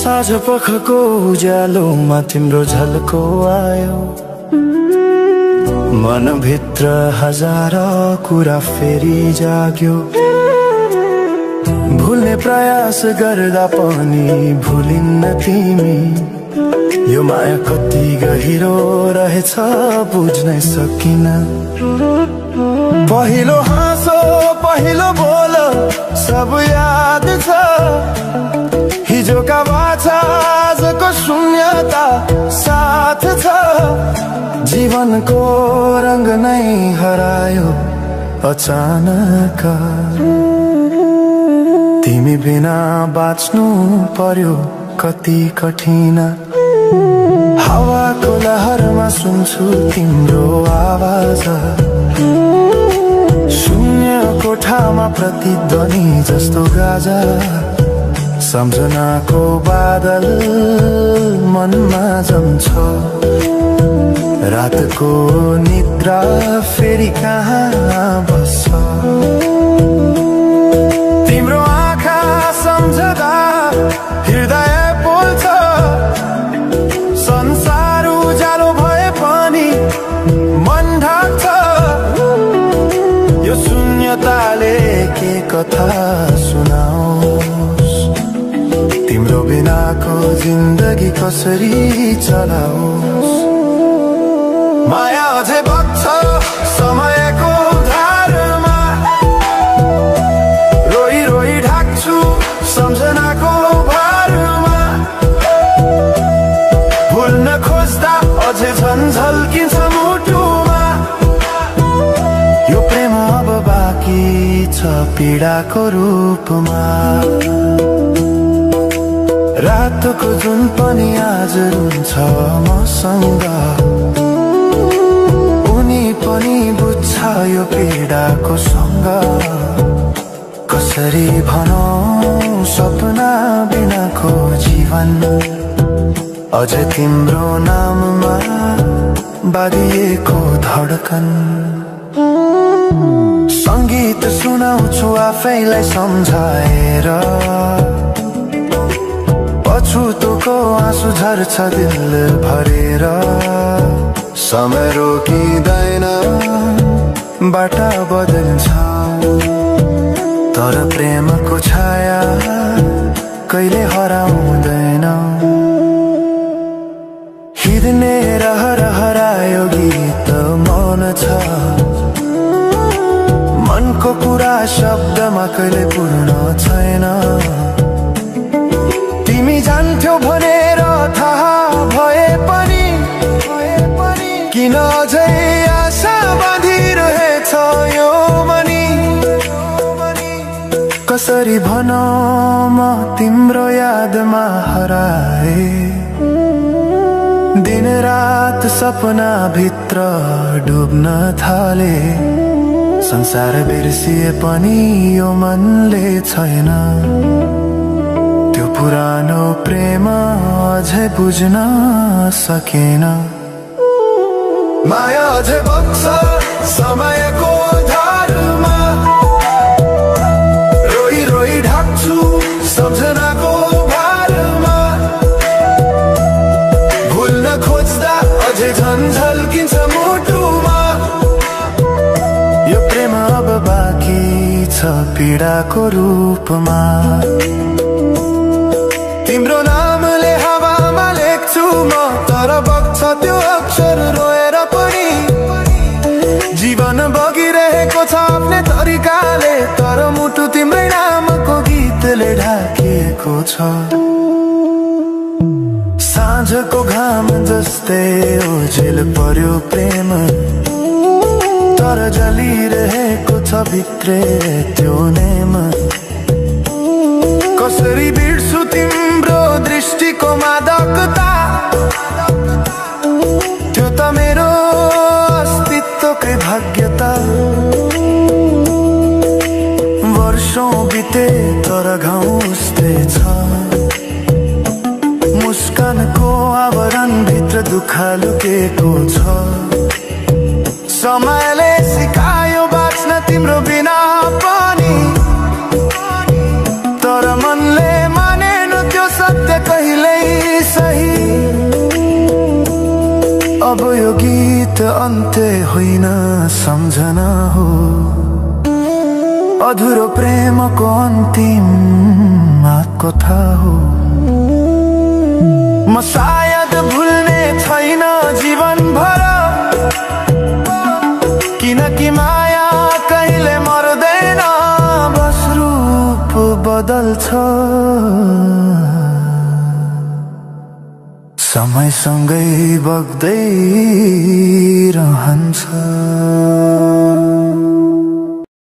साँझ पखको उज्यालोमा तिम्रो झल्को आयो, मनभित्र हजार कुरा फेरि जाग्यो। भुल्ने प्रयास गर्दा पनि भुलिन्न तिमी, यो माया कति गहिरो रहेछ बुझ्नै सकिन। पहिलो हाँसो पहिलो बोल सब याद छ, हिजोका बाछा आजको शून्यता साथ छ। जीवनको रंग नै हरायो अचानक, तिमी बिना बाँच्नु पर्यो कति कठिन। हावाको लहरमा सुन्छु तिम्रो आवाज, शून्य कोठामा प्रतिध्वनि जस्तो गाजा। सम्झनाको बादल मनमा जम्छ, रातको निद्रा फेरि कहाँ बस्छ। तिम्रो आँखा सम्झदा हृदय बोल्छ, संसार उज्यालो भए पनि मन ढाक्छ। यो शून्यताले के कथा सुनाओस्, तिम्रो बिनाको जिन्दगी कसरी चलाओस्। माया अझै बग्छ समयको धारमा, रोई रोई ढाक्छु सम्झनाको भारमा। भुल्न खोज्दा अझै झन् झल्किन्छ मुटुमा, यो प्रेम अब बाँकी छ पीडाको रूपमा। रातको जुन पनि आज रुन्छ मसँग, उनी पनि बुझ्छ यो पीडाको सँग। कसरी भनौं सपना बिनाको जीवन, अझ तिम्रो नाममा बाँधिएको धडकन। संगीत सुनाउँछु आफैलाई सम्झाएर, पछुतोको आँसु झर्छ दिल भरेर। समय रोकिँदैन बाटा बदल्छ, तर प्रेमको छाया कहिले हराउँदैन। हिँड्ने रहर हरायो गीत मौन छ, मनको कुरा शब्दमा कहिले पूर्ण छैन। तिमी जान्थ्यौ भनेर थाहा भए पनि किन अझै आशा बाँधिरहेछ यो मनी। कसरी भनौं म तिम्रो यादमा हराए, दिन रात सपना भित्र डुब्न थाले। संसार बिर्सिए पनि यो मनले छैन, त्यो पुरानो प्रेम अझै बुझ्न सकेन। माया अझै बग्छ समयको धारमा, रोई रोई ढाक्छु सम्झनाको भारमा। भुल्न खोज्दा अझै झन् झल्किन्छ मुटुमा, यो प्रेम अब बाँकी छ पीडाको रूपमा। तिम्रो नामले हावामा लेख्छु म, तर बग्छ त्यो अक्षर रोएर पनि। जीवन बगिरहेको छ आफ्नै तरिकाले, तर मुटु तिम्रै नामको गीतले ढाकिएको छ। साँझको घाम जस्तै ओझेल पर्यो प्रेम, तर जलिरहेको छ भित्रै त्यो नेम। कसरी बिर्छु तिम्रो दृष्टिको मादकता, त्यो त मेरो अस्तित्वकै भाग्यता। वर्षौं बिते तर घाउ उस्तै छ, मुस्कानको आवरण भित्र दुःख लुकेको छ। समयले सिकायो बाँच्न तिम्रो बिना पनि, तर मनले मानेन त्यो सत्य कहिले अब यो गीत अन्त्य होइन सम्झना हो, अधुरो प्रेमको अन्तिम कथा हो। म सायद भुल्ने छैन जीवन भर, किनकि माया कहिले मर्दैन, बस रूप बदल्छ, समयसँगै बग्दै रहन्छ।